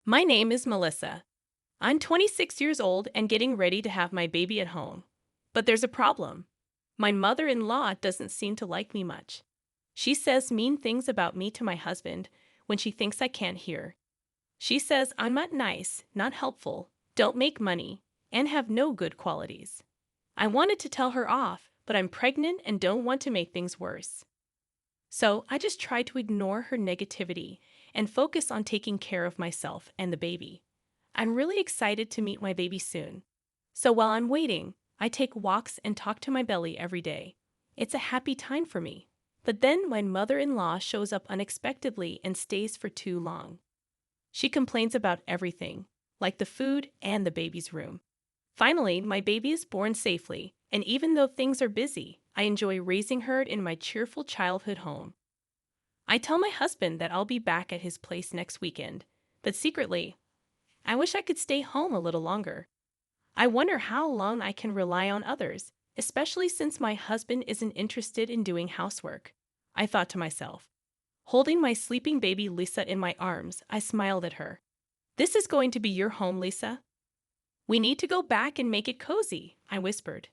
My name is Melissa. I'm 26 years old and getting ready to have my baby at home. But there's a problem. My mother-in-law doesn't seem to like me much. She says mean things about me to my husband when she thinks I can't hear. She says I'm not nice, not helpful, don't make money, and have no good qualities. I wanted to tell her off, but I'm pregnant and don't want to make things worse. So I just try to ignore her negativity and focus on taking care of myself and the baby. I'm really excited to meet my baby soon. So while I'm waiting, I take walks and talk to my belly every day. It's a happy time for me. But then my mother-in-law shows up unexpectedly and stays for too long. She complains about everything, like the food and the baby's room. Finally, my baby is born safely, and even though things are busy, I enjoy raising her in my cheerful childhood home. I tell my husband that I'll be back at his place next weekend, but secretly, I wish I could stay home a little longer. I wonder how long I can rely on others, especially since my husband isn't interested in doing housework. I thought to myself. Holding my sleeping baby Lisa in my arms, I smiled at her. This is going to be your home, Lisa. We need to go back and make it cozy, I whispered.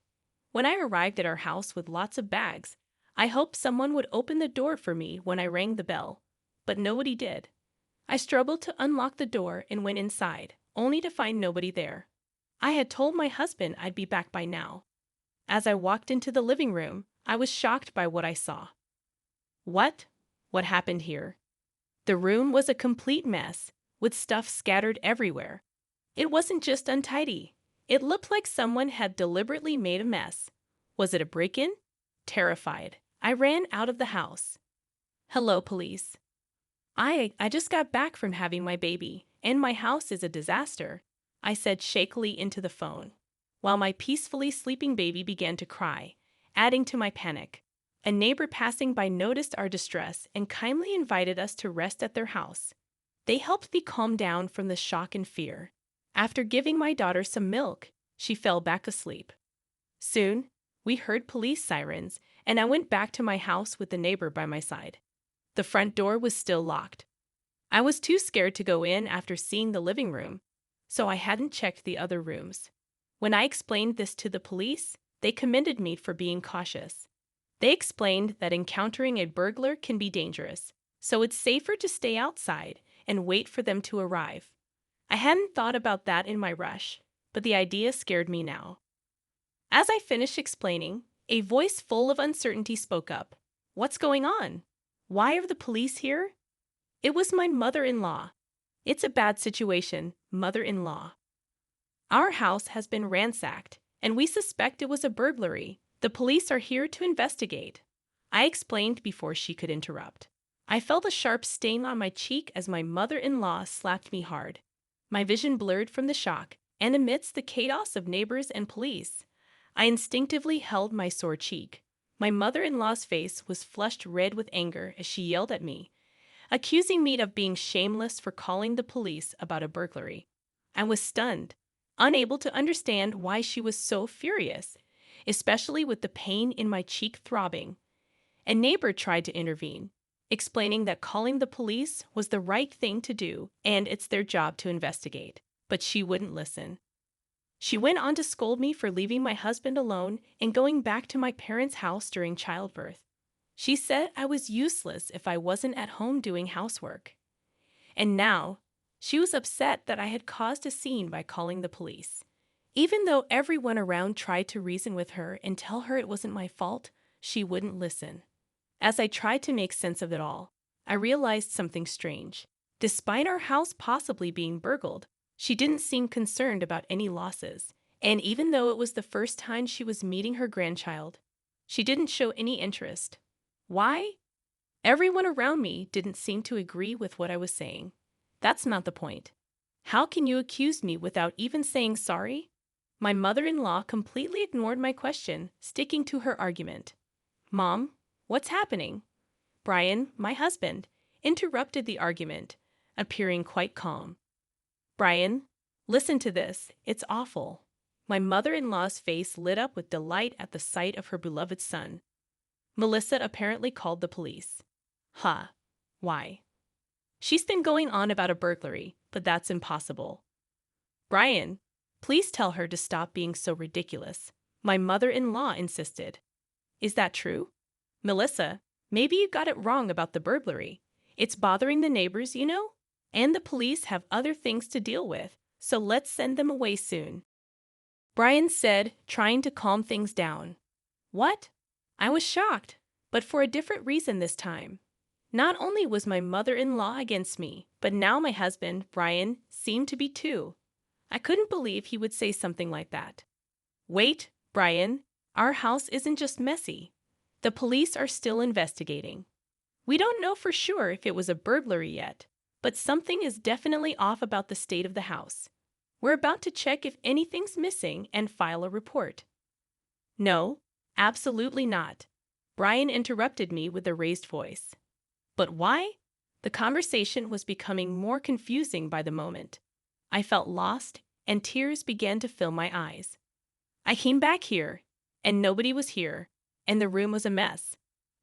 When I arrived at our house with lots of bags, I hoped someone would open the door for me when I rang the bell, but nobody did. I struggled to unlock the door and went inside, only to find nobody there. I had told my husband I'd be back by now. As I walked into the living room, I was shocked by what I saw. What? What happened here? The room was a complete mess, with stuff scattered everywhere. It wasn't just untidy. It looked like someone had deliberately made a mess. Was it a break-in? Terrified, I ran out of the house. Hello, police. I just got back from having my baby, and my house is a disaster, I said shakily into the phone, while my peacefully sleeping baby began to cry, adding to my panic. A neighbor passing by noticed our distress and kindly invited us to rest at their house. They helped me calm down from the shock and fear. After giving my daughter some milk, she fell back asleep. Soon, we heard police sirens, and I went back to my house with the neighbor by my side. The front door was still locked. I was too scared to go in after seeing the living room, so I hadn't checked the other rooms. When I explained this to the police, they commended me for being cautious. They explained that encountering a burglar can be dangerous, so it's safer to stay outside and wait for them to arrive. I hadn't thought about that in my rush, but the idea scared me now. As I finished explaining, a voice full of uncertainty spoke up. What's going on? Why are the police here? It was my mother-in-law. It's a bad situation, mother-in-law. Our house has been ransacked, and we suspect it was a burglary. The police are here to investigate, I explained before she could interrupt. I felt a sharp sting on my cheek as my mother-in-law slapped me hard. My vision blurred from the shock, and amidst the chaos of neighbors and police, I instinctively held my sore cheek. My mother-in-law's face was flushed red with anger as she yelled at me, accusing me of being shameless for calling the police about a burglary. I was stunned, unable to understand why she was so furious, especially with the pain in my cheek throbbing. A neighbor tried to intervene, explaining that calling the police was the right thing to do and it's their job to investigate, but she wouldn't listen. She went on to scold me for leaving my husband alone and going back to my parents' house during childbirth. She said I was useless if I wasn't at home doing housework. And now, she was upset that I had caused a scene by calling the police. Even though everyone around tried to reason with her and tell her it wasn't my fault, she wouldn't listen. As I tried to make sense of it all, I realized something strange. Despite our house possibly being burgled, she didn't seem concerned about any losses. And even though it was the first time she was meeting her grandchild, she didn't show any interest. Why? Everyone around me didn't seem to agree with what I was saying. That's not the point. How can you accuse me without even saying sorry? My mother-in-law completely ignored my question, sticking to her argument. Mom, what's happening? Brian, my husband, interrupted the argument, appearing quite calm. Brian, listen to this. It's awful. My mother-in-law's face lit up with delight at the sight of her beloved son. Melissa apparently called the police. Huh. Why? She's been going on about a burglary, but that's impossible. Brian, please tell her to stop being so ridiculous. My mother-in-law insisted. Is that true? Melissa, maybe you got it wrong about the burglary. It's bothering the neighbors, you know? And the police have other things to deal with, so let's send them away soon. Brian said, trying to calm things down. What? I was shocked, but for a different reason this time. Not only was my mother-in-law against me, but now my husband, Brian, seemed to be too. I couldn't believe he would say something like that. Wait, Brian, our house isn't just messy. The police are still investigating. We don't know for sure if it was a burglary yet, but something is definitely off about the state of the house. We're about to check if anything's missing and file a report. No, absolutely not. Brian interrupted me with a raised voice. But why? The conversation was becoming more confusing by the moment. I felt lost, and tears began to fill my eyes. I came back here, and nobody was here, and the room was a mess.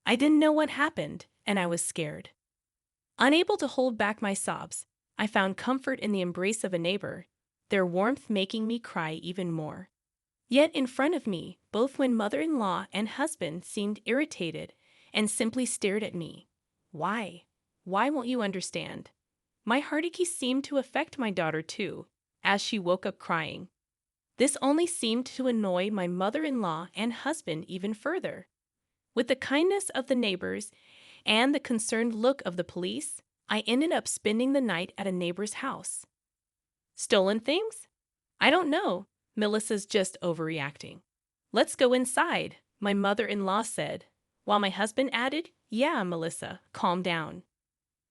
I didn't know what happened, and I was scared. Unable to hold back my sobs, I found comfort in the embrace of a neighbor, their warmth making me cry even more. Yet in front of me, both my mother-in-law and husband seemed irritated and simply stared at me. Why? Why won't you understand? My heartache seemed to affect my daughter too, as she woke up crying. This only seemed to annoy my mother-in-law and husband even further. With the kindness of the neighbors and the concerned look of the police, I ended up spending the night at a neighbor's house. Stolen things? I don't know. Melissa's just overreacting. Let's go inside, my mother-in-law said, while my husband added, yeah, Melissa, calm down.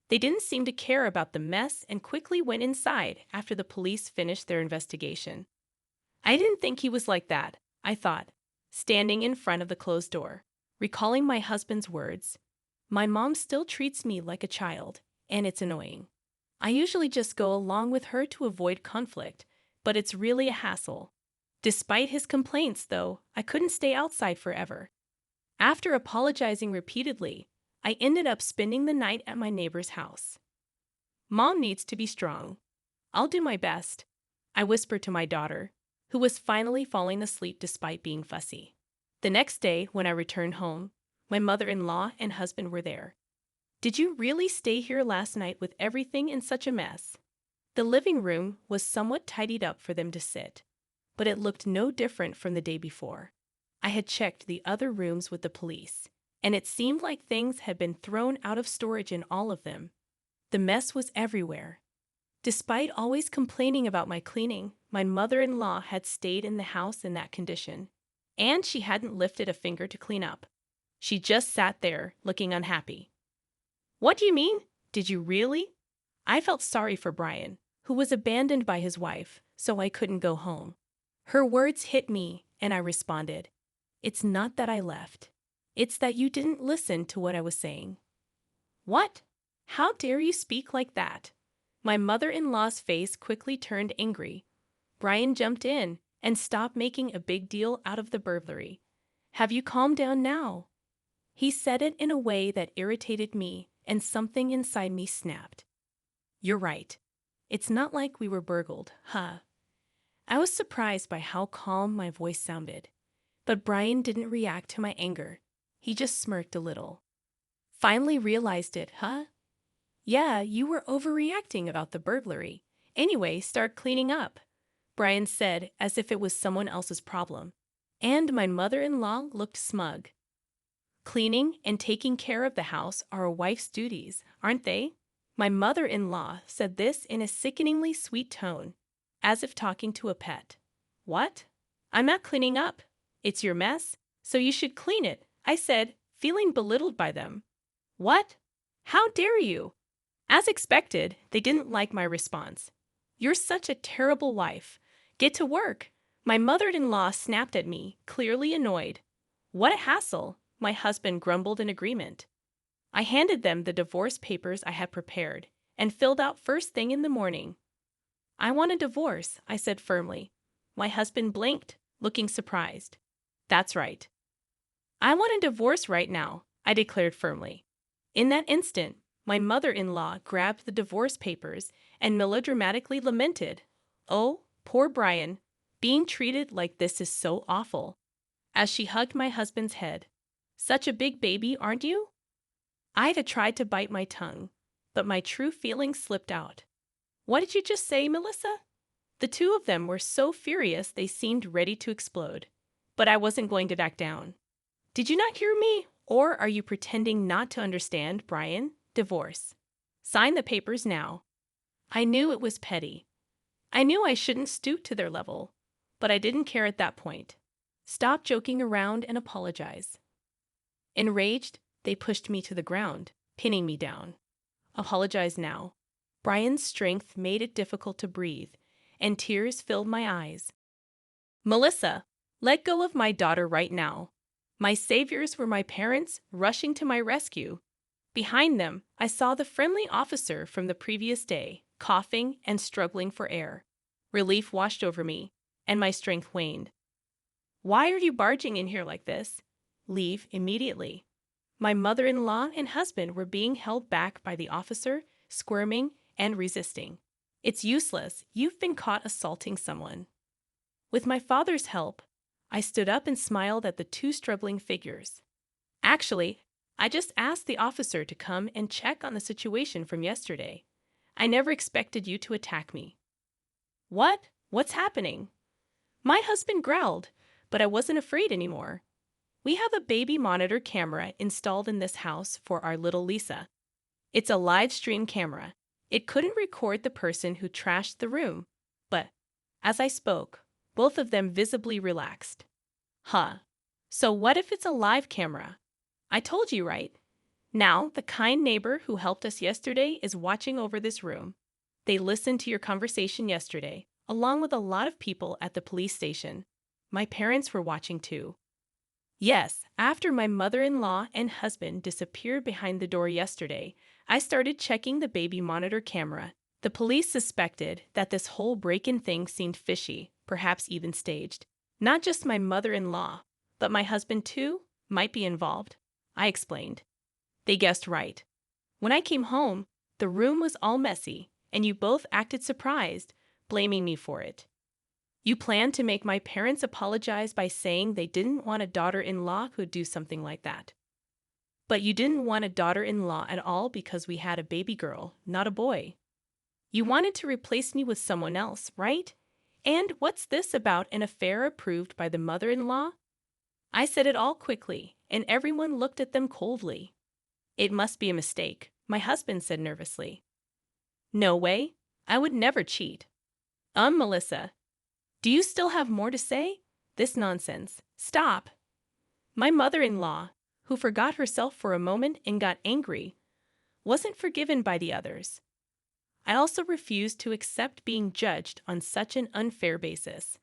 They didn't seem to care about the mess and quickly went inside after the police finished their investigation. I didn't think he was like that, I thought, standing in front of the closed door, recalling my husband's words. My mom still treats me like a child, and it's annoying. I usually just go along with her to avoid conflict, but it's really a hassle. Despite his complaints, though, I couldn't stay outside forever. After apologizing repeatedly, I ended up spending the night at my neighbor's house. Mom needs to be strong. I'll do my best, I whispered to my daughter, who was finally falling asleep despite being fussy. The next day, when I returned home, my mother-in-law and husband were there. Did you really stay here last night with everything in such a mess? The living room was somewhat tidied up for them to sit, but it looked no different from the day before. I had checked the other rooms with the police, and it seemed like things had been thrown out of storage in all of them. The mess was everywhere. Despite always complaining about my cleaning, my mother-in-law had stayed in the house in that condition, and she hadn't lifted a finger to clean up. She just sat there, looking unhappy. What do you mean? Did you really? I felt sorry for Brian, who was abandoned by his wife, so I couldn't go home. Her words hit me, and I responded, it's not that I left. It's that you didn't listen to what I was saying. What? How dare you speak like that? My mother-in-law's face quickly turned angry. Brian jumped in and stopped making a big deal out of the burglary. Have you calmed down now? He said it in a way that irritated me, and something inside me snapped. You're right. It's not like we were burgled, huh? I was surprised by how calm my voice sounded. But Brian didn't react to my anger. He just smirked a little. Finally realized it, huh? Yeah, you were overreacting about the burglary. Anyway, start cleaning up, Brian said as if it was someone else's problem. And my mother-in-law looked smug. Cleaning and taking care of the house are a wife's duties, aren't they? My mother-in-law said this in a sickeningly sweet tone, as if talking to a pet. What? I'm not cleaning up. It's your mess, so you should clean it, I said, feeling belittled by them. What? How dare you? As expected, they didn't like my response. You're such a terrible wife. Get to work. My mother-in-law snapped at me, clearly annoyed. What a hassle, my husband grumbled in agreement. I handed them the divorce papers I had prepared and filled out first thing in the morning. I want a divorce, I said firmly. My husband blinked, looking surprised. That's right. I want a divorce right now, I declared firmly. In that instant, My mother-in-law grabbed the divorce papers and melodramatically lamented, "Oh, poor Brian. Being treated like this is so awful," as she hugged my husband's head. "Such a big baby, aren't you?" Ida tried to bite my tongue, but my true feelings slipped out. "What did you just say, Melissa?" The two of them were so furious they seemed ready to explode. But I wasn't going to back down. "Did you not hear me? Or are you pretending not to understand, Brian? Divorce. Sign the papers now." I knew it was petty. I knew I shouldn't stoop to their level, but I didn't care at that point. "Stop joking around and apologize." Enraged, they pushed me to the ground, pinning me down. "Apologize now." Brian's strength made it difficult to breathe, and tears filled my eyes. "Melissa, let go of my daughter right now." My saviors were my parents rushing to my rescue. Behind them, I saw the friendly officer from the previous day, coughing and struggling for air. Relief washed over me, and my strength waned. "Why are you barging in here like this?" "Leave immediately." My mother-in-law and husband were being held back by the officer, squirming and resisting. "It's useless. You've been caught assaulting someone." With my father's help, I stood up and smiled at the two struggling figures. "Actually, I just asked the officer to come and check on the situation from yesterday. I never expected you to attack me." "What? What's happening?" My husband growled, but I wasn't afraid anymore. "We have a baby monitor camera installed in this house for our little Lisa. It's a live stream camera. It couldn't record the person who trashed the room, but," as I spoke, both of them visibly relaxed. "Huh. So what if it's a live camera? I told you, right? Now, the kind neighbor who helped us yesterday is watching over this room. They listened to your conversation yesterday, along with a lot of people at the police station. My parents were watching too." Yes, after my mother-in-law and husband disappeared behind the door yesterday, I started checking the baby monitor camera. The police suspected that this whole break-in thing seemed fishy, perhaps even staged. Not just my mother-in-law, but my husband too might be involved, I explained. They guessed right. When I came home, the room was all messy, and you both acted surprised, blaming me for it. You planned to make my parents apologize by saying they didn't want a daughter-in-law who'd do something like that. But you didn't want a daughter-in-law at all because we had a baby girl, not a boy. You wanted to replace me with someone else, right? And what's this about an affair approved by the mother-in-law? I said it all quickly, and everyone looked at them coldly. "It must be a mistake," my husband said nervously. "No way. I would never cheat." Melissa, do you still have more to say? This nonsense. Stop." My mother-in-law, who forgot herself for a moment and got angry, wasn't forgiven by the others. I also refused to accept being judged on such an unfair basis.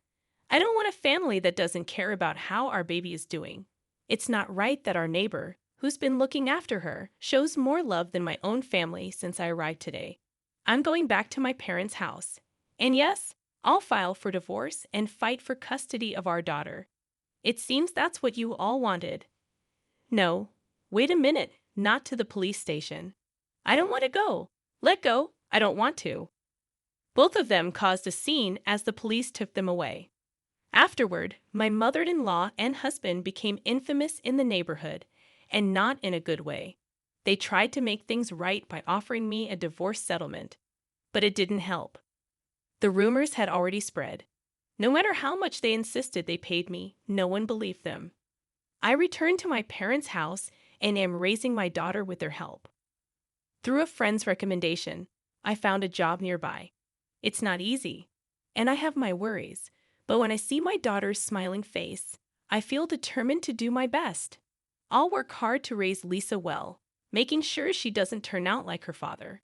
I don't want a family that doesn't care about how our baby is doing. It's not right that our neighbor, who's been looking after her, shows more love than my own family since I arrived today. I'm going back to my parents' house. And yes, I'll file for divorce and fight for custody of our daughter. It seems that's what you all wanted. No, wait a minute, not to the police station. I don't want to go. Let go. I don't want to. Both of them caused a scene as the police took them away. Afterward, my mother-in-law and husband became infamous in the neighborhood, and not in a good way. They tried to make things right by offering me a divorce settlement, but it didn't help. The rumors had already spread. No matter how much they insisted they paid me, no one believed them. I returned to my parents' house and am raising my daughter with their help. Through a friend's recommendation, I found a job nearby. It's not easy, and I have my worries, but when I see my daughter's smiling face, I feel determined to do my best. I'll work hard to raise Lisa well, making sure she doesn't turn out like her father.